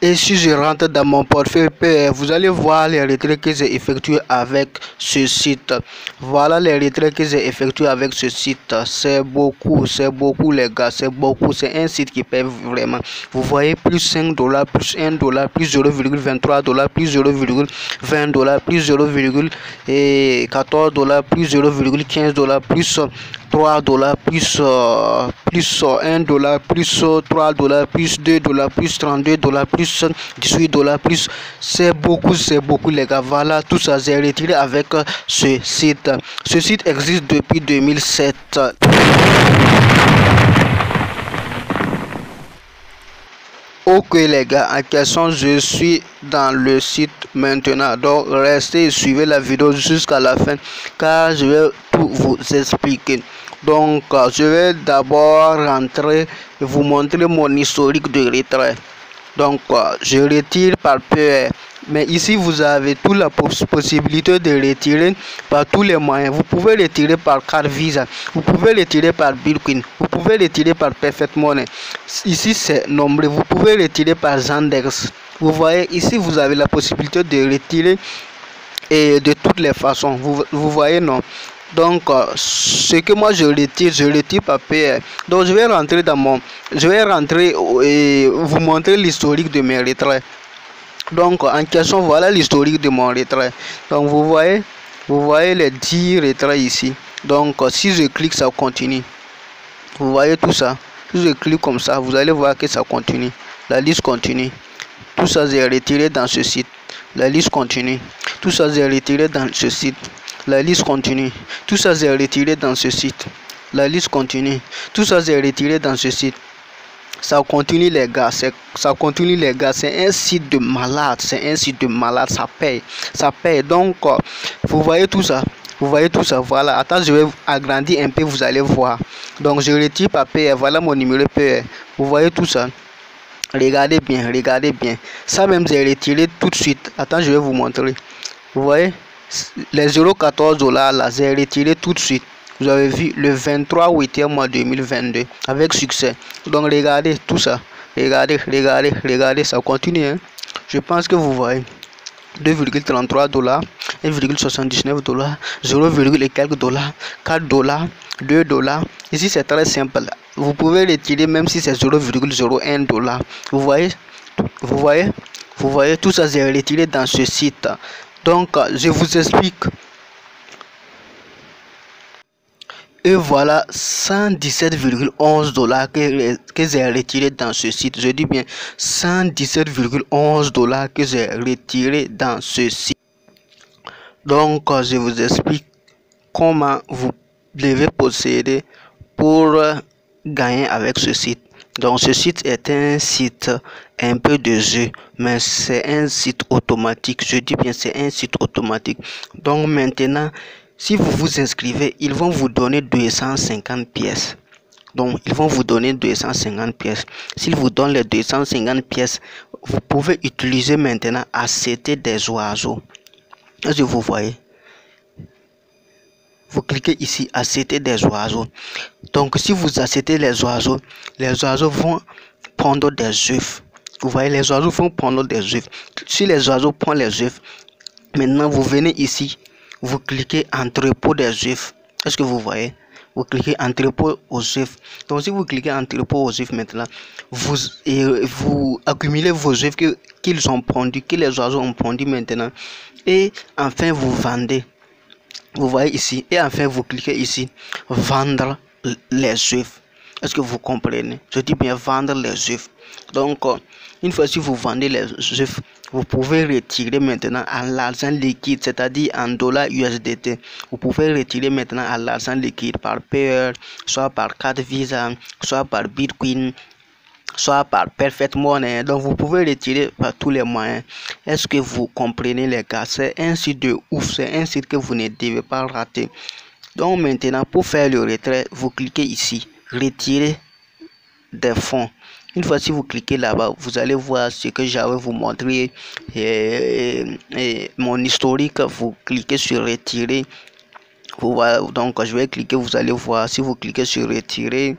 Et si je rentre dans mon portefeuille PR, vous allez voir les retraits que j'ai effectués avec ce site. Voilà les retraits que j'ai effectués avec ce site. C'est beaucoup les gars, c'est beaucoup. C'est un site qui paie vraiment. Vous voyez, plus 5 $, plus 1 $, plus 0,23 $, plus 0,20 $, plus 0,14 $, plus 0,15 $, plus 3 $, plus 1 $, plus 3 $, plus 2 $, plus 32 $, plus 18 $, plus c'est beaucoup les gars. Voilà, tout ça j'ai retiré avec ce site. Ce site existe depuis 2007. Ok les gars, en question je suis dans le site maintenant, donc restez et suivez la vidéo jusqu'à la fin car je vais tout vous expliquer. Donc je vais d'abord rentrer et vous montrer mon historique de retrait. Donc je retire par PR, mais ici vous avez toute la possibilité de retirer par tous les moyens. Vous pouvez retirer par carte Visa, vous pouvez retirer par Bitcoin, vous pouvez retirer par Perfect Money. Ici c'est nombreux, vous pouvez retirer par Zandex. Vous voyez ici vous avez la possibilité de retirer et de toutes les façons. Vous voyez non? Donc ce que moi je retire par PR. Donc je vais rentrer et vous montrer l'historique de mes retraits. Donc en question, voilà l'historique de mon retrait. Donc vous voyez les 10 retraits ici. Donc si je clique, ça continue. Vous voyez tout ça. Si je clique comme ça, vous allez voir que ça continue. La liste continue. Tout ça j'ai retiré dans ce site. La liste continue. Tout ça j'ai retiré dans ce site. La liste continue. Tout ça j'ai retiré dans ce site. La liste continue. Tout ça j'ai retiré dans ce site. Ça continue les gars, ça continue les gars, c'est un site de malade, ça paye. Donc vous voyez tout ça, voilà. Attends, je vais agrandir un peu, vous allez voir. Donc je retire par PR, voilà mon numéro PR. Vous voyez tout ça. Regardez bien. Ça même j'ai retiré tout de suite. Attends, je vais vous montrer. Vous voyez les 0,14 $ là, j'ai retiré tout de suite. Vous avez vu le 23 8e mois 2022 avec succès. Donc regardez tout ça. Regardez, ça continue. Hein. Je pense que vous voyez 2,33 $, 1,79 $, 0, et quelques dollars, 4 $, 2 $. Ici c'est très simple. Vous pouvez retirer même si c'est 0,01 $. Vous voyez tout ça c'est retiré dans ce site. Donc je vous explique. Et voilà 117,11 $ que j'ai retiré dans ce site. Je dis bien 117,11 $ que j'ai retiré dans ce site. Donc je vous explique comment vous devez procéder pour gagner avec ce site. Donc ce site est un site un peu de jeu, mais c'est un site automatique. Je dis bien c'est un site automatique. Donc maintenant, si vous vous inscrivez, ils vont vous donner 250 pièces. Donc, ils vont vous donner 250 pièces. S'ils vous donnent les 250 pièces, vous pouvez utiliser maintenant accepter des oiseaux. Est-ce que vous voyez? Vous cliquez ici, accepter des oiseaux. Donc, si vous acceptez les oiseaux vont prendre des œufs. Vous voyez, les oiseaux vont prendre des œufs. Si les oiseaux prennent les œufs, maintenant vous venez ici. Vous cliquez entrepôt des œufs. Est-ce que vous voyez? Vous cliquez entrepôt aux œufs. Donc si vous cliquez entrepôt aux œufs maintenant, vous accumulez vos œufs qu'ils ont pondus, que les oiseaux ont pondus maintenant. Et enfin vous vendez. Vous voyez ici. Et enfin vous cliquez ici. Vendre les œufs. Est-ce que vous comprenez? Je dis bien vendre les œufs. Donc une fois si vous vendez les œufs, vous pouvez retirer maintenant à l'argent liquide, c'est-à-dire en dollars USDT. Vous pouvez retirer maintenant à l'argent liquide par PR, soit par carte Visa, soit par Bitcoin, soit par Perfect Money. Donc vous pouvez retirer par tous les moyens. Est-ce que vous comprenez les gars? C'est un site de ouf, c'est un site que vous ne devez pas rater. Donc maintenant pour faire le retrait, vous cliquez ici, retirer des fonds. Une fois si vous cliquez là-bas, vous allez voir ce que j'avais vous montrer et mon historique. Vous cliquez sur retirer. Vous voyez, donc je vais cliquer, vous allez voir. Si vous cliquez sur retirer,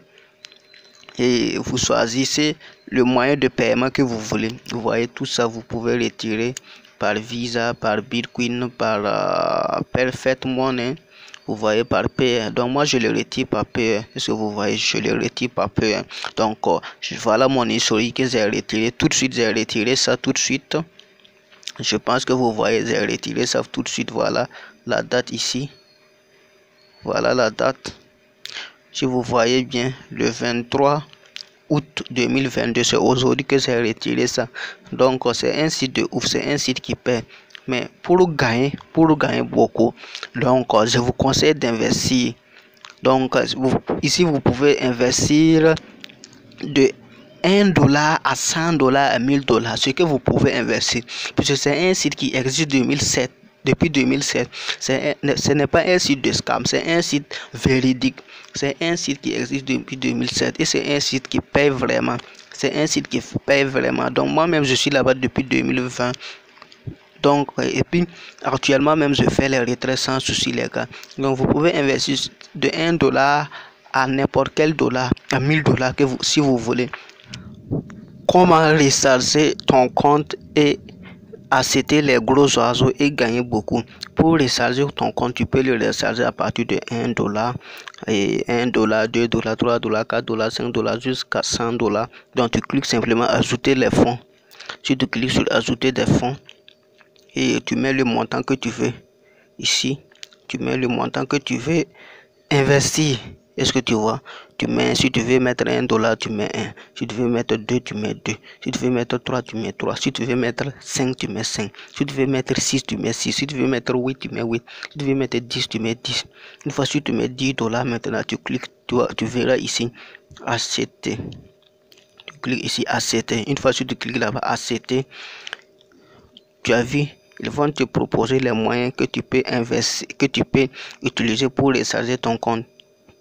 et vous choisissez le moyen de paiement que vous voulez. Vous voyez tout ça, vous pouvez retirer par Visa, par Bitcoin, par Perfect Money. Vous voyez par Payer. Donc moi je le retire par Payer. Est-ce que vous voyez, je le retire par Payer. Donc voilà mon historique que j'ai retiré. Tout de suite j'ai retiré ça tout de suite. Je pense que vous voyez, j'ai retiré ça tout de suite. Voilà la date ici. Voilà la date. Si vous voyez bien, le 23 août 2022, c'est aujourd'hui que j'ai retiré ça. Donc c'est un site de ouf, c'est un site qui paie. Mais pour gagner beaucoup, donc je vous conseille d'investir. Donc ici vous pouvez investir de $1 à $100 à $1000, ce que vous pouvez investir, puisque c'est un site qui existe depuis 2007. Ce n'est pas un site de scam, c'est un site véridique. C'est un site qui existe depuis 2007 et c'est un site qui paye vraiment. C'est un site qui paye vraiment. Donc moi-même, je suis là-bas depuis 2020. Donc, et puis actuellement même, je fais les retraits sans souci, les gars. Donc vous pouvez investir de $1 à n'importe quel dollar, à $1000 que vous, si vous voulez. Comment recharger ton compte et accepter les gros oiseaux et gagner beaucoup? Pour recharger ton compte, tu peux le recharger à partir de $1 et $1, $2, $3, $4, $5 jusqu'à $100. Donc tu cliques simplement ajouter les fonds. Si tu cliques sur ajouter des fonds et tu mets le montant que tu veux ici, tu mets le montant que tu veux investir. Est-ce que tu vois? Tu mets, si tu veux mettre $1, tu mets 1. Si tu veux mettre 2, tu mets 2. Si tu veux mettre 3, tu mets 3. Si tu veux mettre 5, tu mets 5. Si tu veux mettre 6, tu mets 6. Si tu veux mettre 8, tu mets 8. Si tu veux mettre 10, tu mets 10. Une fois que tu mets $10, maintenant tu cliques, tu verras ici accepter. Tu cliques ici accepter. Une fois que tu cliques là-bas accepter, tu as vu, ils vont te proposer les moyens que tu peux investir, que tu peux utiliser pour recharger ton compte.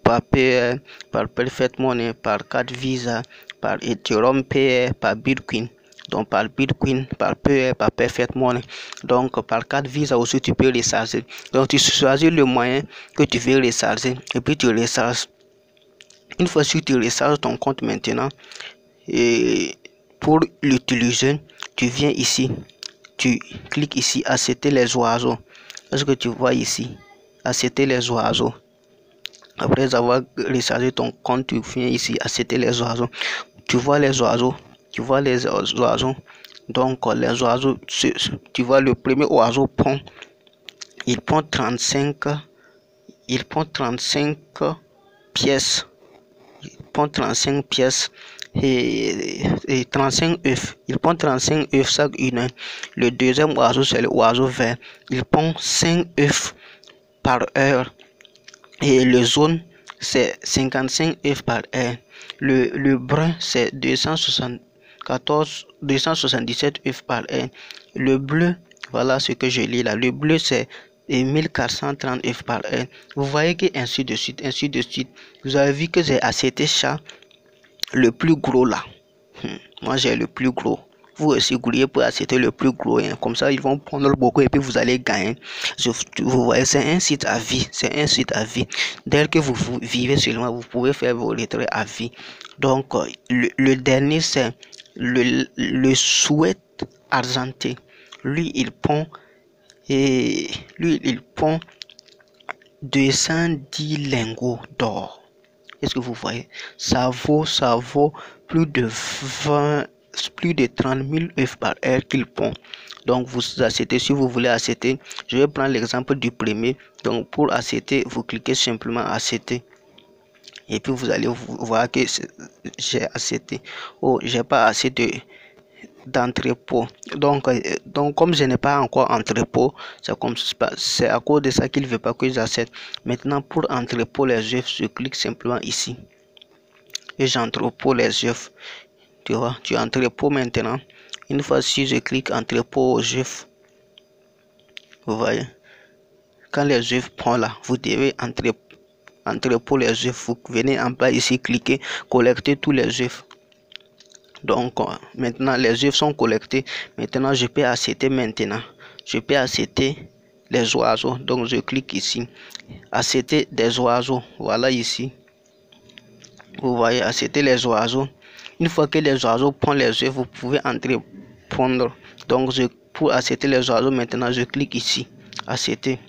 Par Payer, par Perfect Money, par carte Visa, par Ethereum Payer, par Bitcoin. Donc par Bitcoin, par Payer, par Perfect Money. Donc par carte Visa aussi tu peux recharger. Donc tu choisis le moyen que tu veux recharger et puis tu recharges. Une fois que tu recharges ton compte maintenant, et pour l'utiliser, tu viens ici, tu cliques ici accepter les oiseaux. Est-ce que tu vois ici accepter les oiseaux? Après avoir rechargé ton compte, tu viens ici accepter les oiseaux. Tu vois les oiseaux, tu vois les oiseaux. Donc les oiseaux, tu vois le premier oiseau pond, il pond 35 pièces. Il pond 35 pièces et 35 œufs. Il pond 35 œufs chaque une. Le deuxième oiseau, c'est le oiseau vert. Il pond 5 œufs par heure. Et le jaune, c'est 55 œufs par heure. Le brun, c'est 277 œufs par heure. Le bleu, voilà ce que je lis là. Le bleu, c'est 1430 œufs par heure. Vous voyez que ainsi de suite, ainsi de suite. Vous avez vu que j'ai accepté ça, le plus gros là. Moi, j'ai le plus gros. Vous aussi, grouillez pour accepter le plus gros. Hein. Comme ça, ils vont prendre beaucoup et puis vous allez gagner. Vous voyez, c'est un site à vie. C'est un site à vie. Dès que vous vivez seulement, vous pouvez faire vos retraits à vie. Donc, le dernier, c'est le Sweat argenté. Lui, il pond 210 lingots d'or. Est-ce que vous voyez? Ça vaut plus de 30 000 œufs par heure qu'il pond. Donc vous achetez, si vous voulez acheter, je vais prendre l'exemple du premier. Donc pour acheter, vous cliquez simplement acheter. Et puis vous allez voir que j'ai acheté. Oh, j'ai pas assez d'entrepôt. Donc comme je n'ai pas encore entrepôt, c'est à cause de ça qu'il ne veut pas que j'achète. Maintenant pour entrepôt les œufs, je clique simplement ici et j'entrepôt les œufs. Tu vois, tu entrepôt maintenant. Une fois si je clique entrepôt aux œufs, vous voyez, quand les œufs prennent là, vous devez entrepôt les œufs. Vous venez en bas ici, cliquez collecter tous les œufs. Donc maintenant les œufs sont collectés. Maintenant je peux acheter maintenant. Je peux acheter les oiseaux. Donc je clique ici. Acheter des oiseaux. Voilà ici. Vous voyez, accepter les oiseaux. Une fois que les oiseaux prennent les œufs, vous pouvez entrer prendre. Donc, pour accepter les oiseaux, maintenant, je clique ici. Accepter.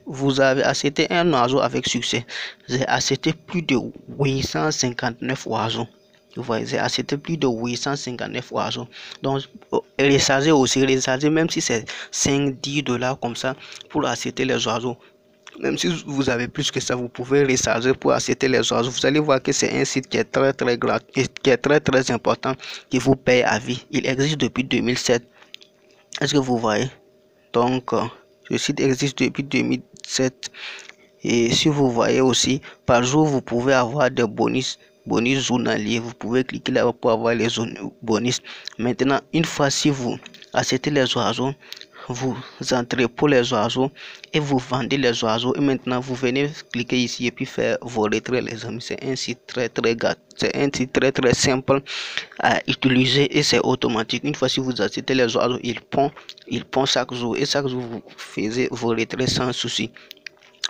Vous avez accepté un oiseau avec succès. J'ai accepté plus de 859 oiseaux. Vous voyez, j'ai accepté plus de 859 oiseaux. Donc, recharger aussi, recharger, même si c'est 5-10 $, comme ça, pour accepter les oiseaux. Même si vous avez plus que ça, vous pouvez recharger pour accepter les oiseaux. Vous allez voir que c'est un site qui est très gratuit, qui est très important, qui vous paye à vie. Il existe depuis 2007. Est-ce que vous voyez? Donc, ce site existe depuis 2007. Et si vous voyez aussi, par jour, vous pouvez avoir des bonus journaliers. Vous pouvez cliquer là pour avoir les bonus. Maintenant, une fois si vous achetez les oiseaux, vous entrez pour les oiseaux et vous vendez les oiseaux. Et maintenant, vous venez cliquer ici et puis faire vos retraits, les amis. C'est un site très simple à utiliser et c'est automatique. Une fois si vous achetez les oiseaux, il pond chaque jour et chaque jour vous faites vos retraits sans souci.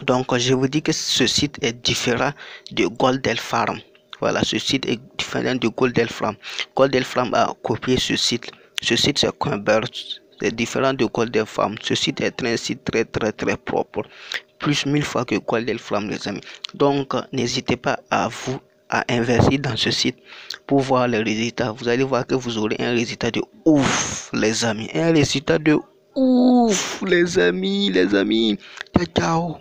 Donc, je vous dis que ce site est différent de Goldel Farm. Voilà, ce site est différent de Goldel Farm. Goldel Farm a copié ce site. Ce site, c'est Coinbird. C'est différent de Goldel Farm. Ce site est un site très propre. Plus 1000 fois que Goldel Farm, les amis. Donc, n'hésitez pas à investir dans ce site pour voir les résultats. Vous allez voir que vous aurez un résultat de ouf, les amis. Un résultat de ouf, les amis. Ciao.